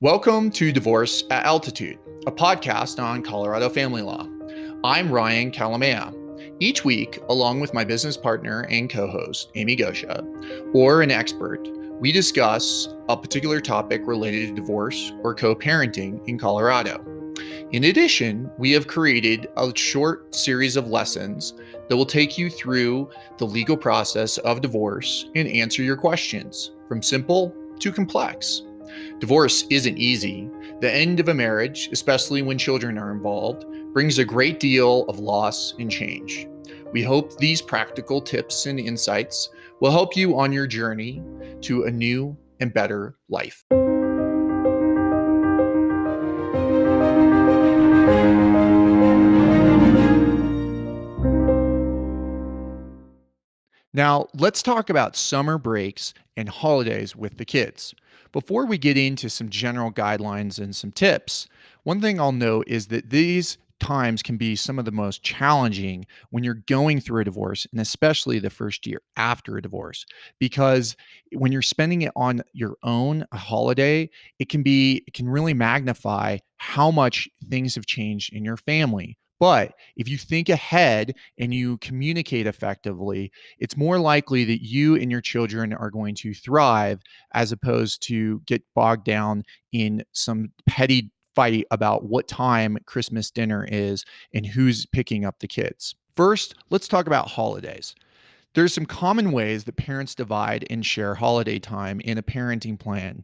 Welcome to Divorce at Altitude, a podcast on Colorado family law. I'm Ryan Kalamaya. Each week, along with my business partner and co host, Amy Goscha, or an expert, we discuss a particular topic related to divorce or co parenting in Colorado. In addition, we have created a short series of lessons that will take you through the legal process of divorce and answer your questions, from simple to complex. Divorce isn't easy. The end of a marriage, especially when children are involved, brings a great deal of loss and change. We hope these practical tips and insights will help you on your journey to a new and better life. Now, let's talk about summer breaks and holidays with the kids. Before we get into some general guidelines and some tips, one thing I'll note is that these times can be some of the most challenging when you're going through a divorce, and especially the first year after a divorce, because when you're spending it on your own, a holiday, it can really magnify how much things have changed in your family. But if you think ahead and you communicate effectively, it's more likely that you and your children are going to thrive as opposed to get bogged down in some petty fight about what time Christmas dinner is and who's picking up the kids. First, let's talk about holidays. There's some common ways that parents divide and share holiday time in a parenting plan.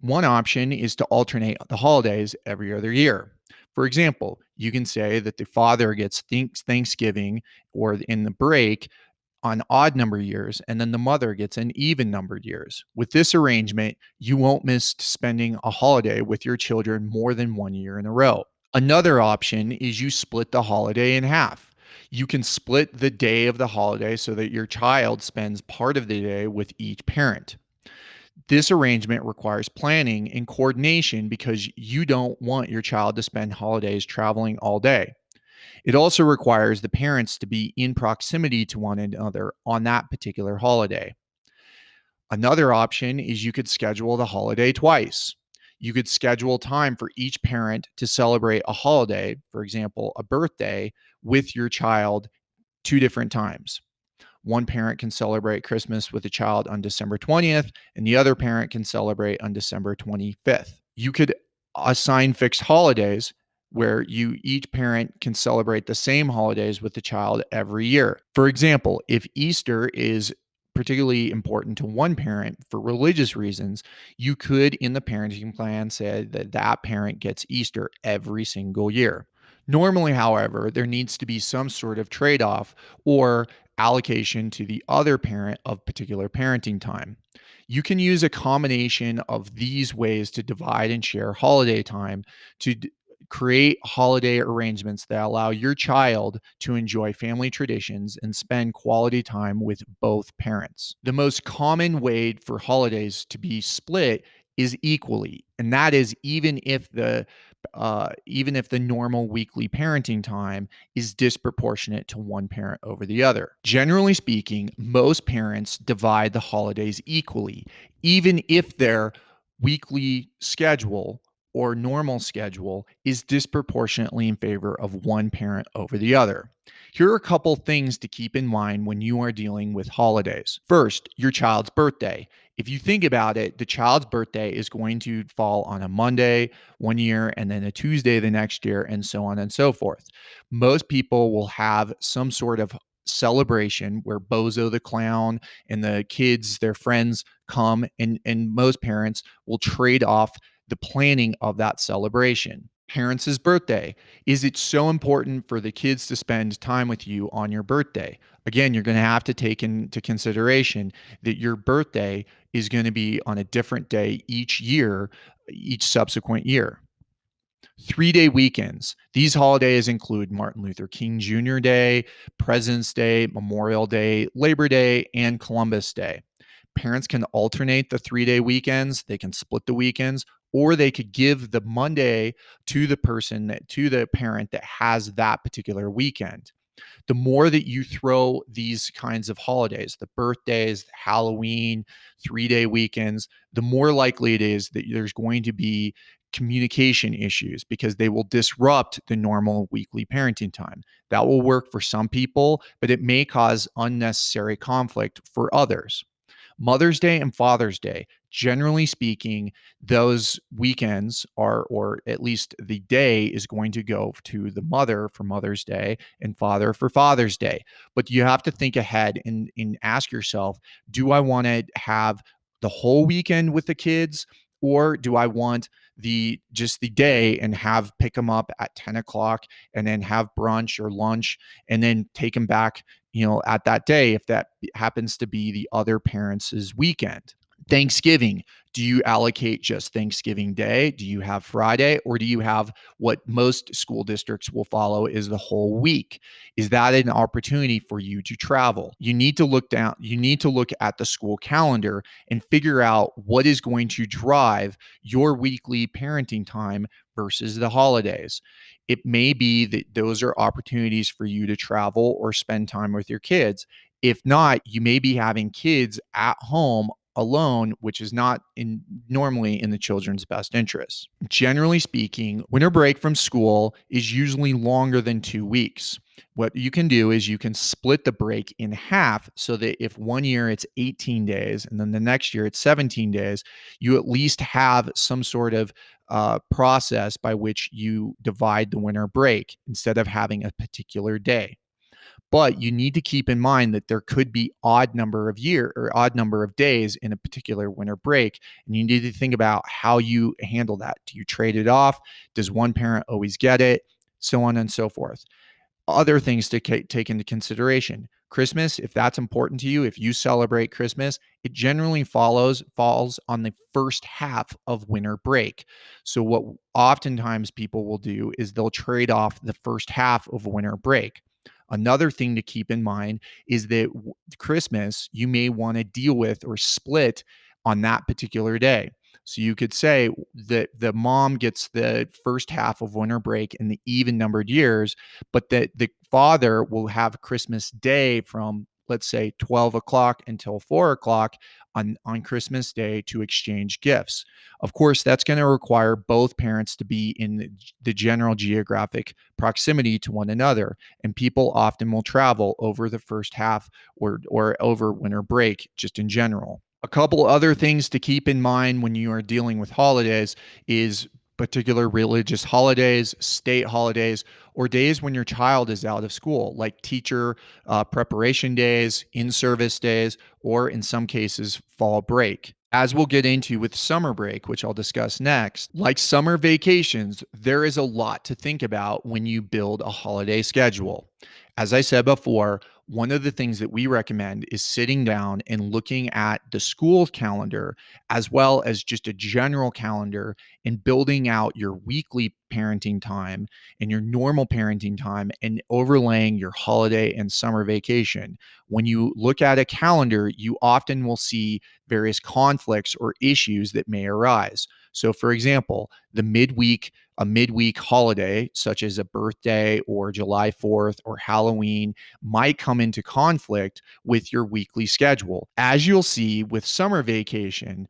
One option is to alternate the holidays every other year. For example, you can say that the father gets Thanksgiving or in the break on odd number years, and then the mother gets an even numbered years. With this arrangement, you won't miss spending a holiday with your children more than 1 year in a row. Another option is you split the holiday in half. You can split the day of the holiday so that your child spends part of the day with each parent. This arrangement requires planning and coordination because you don't want your child to spend holidays traveling all day. It also requires the parents to be in proximity to one another on that particular holiday. Another option is you could schedule the holiday twice. You could schedule time for each parent to celebrate a holiday, for example, a birthday, with your child two different times. One parent can celebrate Christmas with the child on December 20th, and the other parent can celebrate on December 25th. You could assign fixed holidays where you each parent can celebrate the same holidays with the child every year. For example, if Easter is particularly important to one parent for religious reasons, you could in the parenting plan say that that parent gets Easter every single year. Normally, however, there needs to be some sort of trade-off or allocation to the other parent of particular parenting time. You can use a combination of these ways to divide and share holiday time to create holiday arrangements that allow your child to enjoy family traditions and spend quality time with both parents. The most common way for holidays to be split is equally, and that is even if the normal weekly parenting time is disproportionate to one parent over the other. Generally speaking, most parents divide the holidays equally, even if their weekly schedule or normal schedule is disproportionately in favor of one parent over the other. Here are a couple things to keep in mind when you are dealing with holidays. First, your child's birthday. If you think about it, the child's birthday is going to fall on a Monday 1 year and then a Tuesday the next year, and so on and so forth. Most people will have some sort of celebration where Bozo the clown and the kids, their friends come, and most parents will trade off the planning of that celebration. Parents' birthday. Is it so important for the kids to spend time with you on your birthday? Again, you're going to have to take into consideration that your birthday is going to be on a different day each year, each subsequent year. 3-day weekends. These holidays include Martin Luther King Jr. Day, President's Day, Memorial Day, Labor Day, and Columbus Day. Parents can alternate the 3-day weekends. They can split the weekends, or they could give the Monday to the parent that has that particular weekend. The more that you throw these kinds of holidays, the birthdays, Halloween, 3-day weekends, the more likely it is that there's going to be communication issues because they will disrupt the normal weekly parenting time. That will work for some people, but it may cause unnecessary conflict for others. Mother's Day and Father's Day, generally speaking, those weekends are, or at least the day is going to go to the mother for Mother's Day and father for Father's Day. But you have to think ahead and ask yourself, do I want to have the whole weekend with the kids? Or do I want the just the day and have pick them up at 10 o'clock and then have brunch or lunch and then take them back, at that day if that happens to be the other parents' weekend. Thanksgiving. Do you allocate just Thanksgiving Day? Do you have Friday? Or do you have what most school districts will follow is the whole week? Is that an opportunity for you to travel? You need to look at the school calendar and figure out what is going to drive your weekly parenting time versus the holidays. It may be that those are opportunities for you to travel or spend time with your kids. If not, you may be having kids at home alone, which is not normally in the children's best interest. Generally speaking, winter break from school is usually longer than 2 weeks. What you can do is you can split the break in half so that if one year it's 18 days and then the next year it's 17 days, you at least have some sort of process by which you divide the winter break instead of having a particular day. But you need to keep in mind that there could be odd number of days in a particular winter break, and you need to think about how you handle that. Do you trade it off? Does one parent always get it? So on and so forth. Other things to take into consideration. Christmas, if that's important to you, if you celebrate Christmas, it generally falls on the first half of winter break. So what oftentimes people will do is they'll trade off the first half of winter break. Another thing to keep in mind is that Christmas you may want to deal with or split on that particular day. So you could say that the mom gets the first half of winter break in the even numbered years, but that the father will have Christmas Day from, let's say, 12 o'clock until 4 o'clock on Christmas Day to exchange gifts. Of course, that's going to require both parents to be in the general geographic proximity to one another. And people often will travel over the first half or over winter break just in general. A couple other things to keep in mind when you are dealing with holidays is particular religious holidays, state holidays, or days when your child is out of school, like teacher preparation days, in service days, or in some cases, fall break. As we'll get into with summer break, which I'll discuss next, like summer vacations, there is a lot to think about when you build a holiday schedule. As I said before, one of the things that we recommend is sitting down and looking at the school calendar as well as just a general calendar and building out your weekly parenting time and your normal parenting time and overlaying your holiday and summer vacation. When you look at a calendar, you often will see various conflicts or issues that may arise. So, for example, a midweek holiday, such as a birthday or July 4th or Halloween, might come into conflict with your weekly schedule. As you'll see with summer vacation,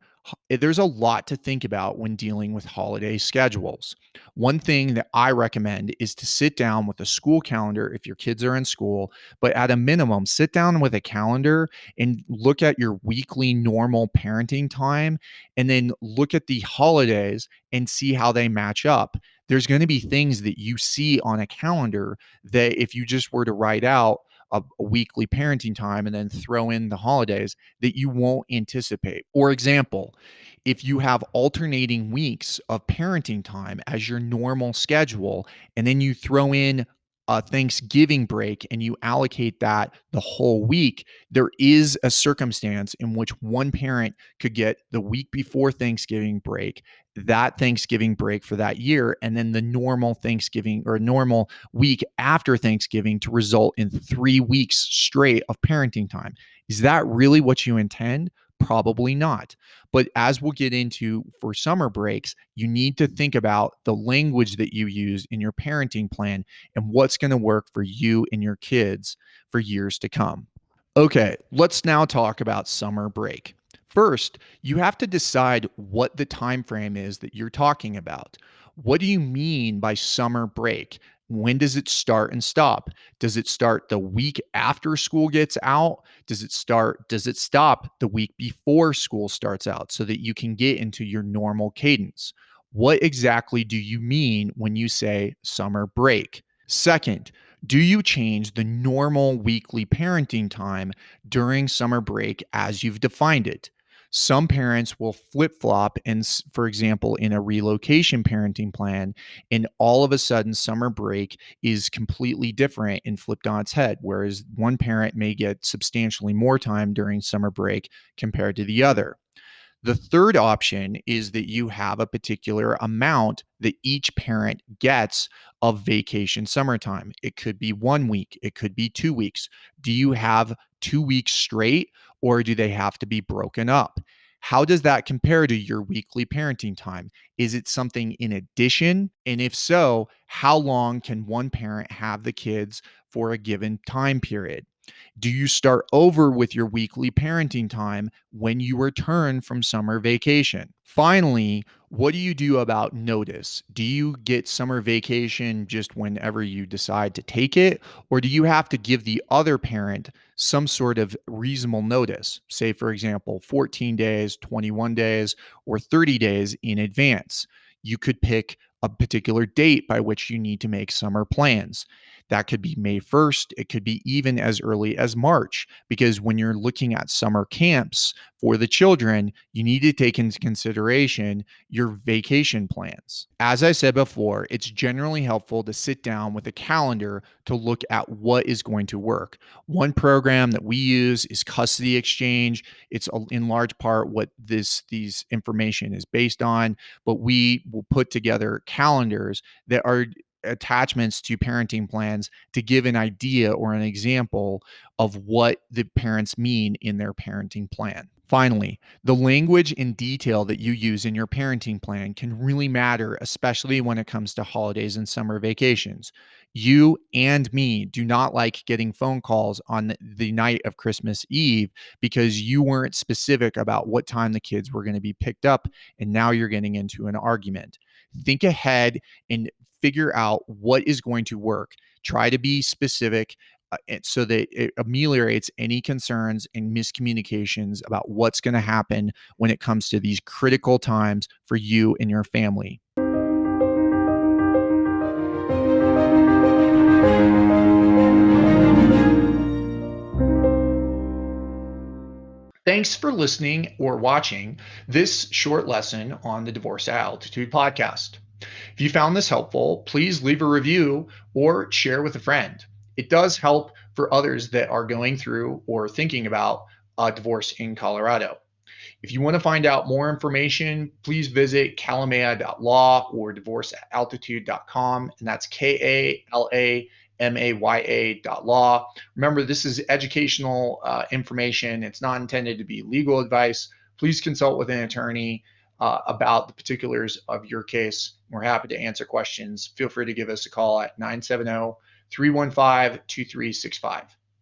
there's a lot to think about when dealing with holiday schedules. One thing that I recommend is to sit down with a school calendar if your kids are in school, but at a minimum, sit down with a calendar and look at your weekly normal parenting time and then look at the holidays and see how they match up. There's going to be things that you see on a calendar that if you just were to write out a weekly parenting time and then throw in the holidays that you won't anticipate. For example, if you have alternating weeks of parenting time as your normal schedule, and then you throw in a Thanksgiving break and you allocate that the whole week, there is a circumstance in which one parent could get the week before Thanksgiving break, that Thanksgiving break for that year, and then the normal Thanksgiving or normal week after Thanksgiving to result in 3 weeks straight of parenting time. Is that really what you intend? Probably not. But as we'll get into for summer breaks, you need to think about the language that you use in your parenting plan and what's going to work for you and your kids for years to come. Okay, let's now talk about summer break. First, you have to decide what the time frame is that you're talking about. What do you mean by summer break? When does it start and stop? Does it start the week after school gets out? Does it stop the week before school starts out so that you can get into your normal cadence? What exactly do you mean when you say summer break? Second, do you change the normal weekly parenting time during summer break as you've defined it? Some parents will flip flop, and for example, in a relocation parenting plan, and all of a sudden, summer break is completely different and flipped on its head. Whereas one parent may get substantially more time during summer break compared to the other. The third option is that you have a particular amount that each parent gets of vacation summertime. It could be 1 week, it could be 2 weeks. Do you have 2 weeks straight or do they have to be broken up? How does that compare to your weekly parenting time? Is it something in addition? And if so, how long can one parent have the kids for a given time period? Do you start over with your weekly parenting time when you return from summer vacation? Finally, what do you do about notice? Do you get summer vacation just whenever you decide to take it? Or do you have to give the other parent some sort of reasonable notice? Say, for example, 14 days, 21 days, or 30 days in advance. You could pick a particular date by which you need to make summer plans. That could be May 1st. It could be even as early as March, because when you're looking at summer camps for the children, you need to take into consideration your vacation plans. As I said before, it's generally helpful to sit down with a calendar to look at what is going to work. One program that we use is Custody Exchange. It's in large part what these information is based on, but we will put together calendars that are attachments to parenting plans to give an idea or an example of what the parents mean in their parenting plan. Finally, the language and detail that you use in your parenting plan can really matter, especially when it comes to holidays and summer vacations. You and me do not like getting phone calls on the night of Christmas Eve because you weren't specific about what time the kids were going to be picked up, and now you're getting into an argument. Think ahead and figure out what is going to work. Try to be specific so that it ameliorates any concerns and miscommunications about what's going to happen when it comes to these critical times for you and your family. Thanks for listening or watching this short lesson on the Divorce at Altitude podcast. If you found this helpful, please leave a review or share with a friend. It does help for others that are going through or thinking about a divorce in Colorado. If you want to find out more information, please visit kalamaya.law or divorcealtitude.com, and that's KALAMAYA.law. Remember, this is educational information. It's not intended to be legal advice. Please consult with an attorney about the particulars of your case. We're happy to answer questions. Feel free to give us a call at 970 315 2365.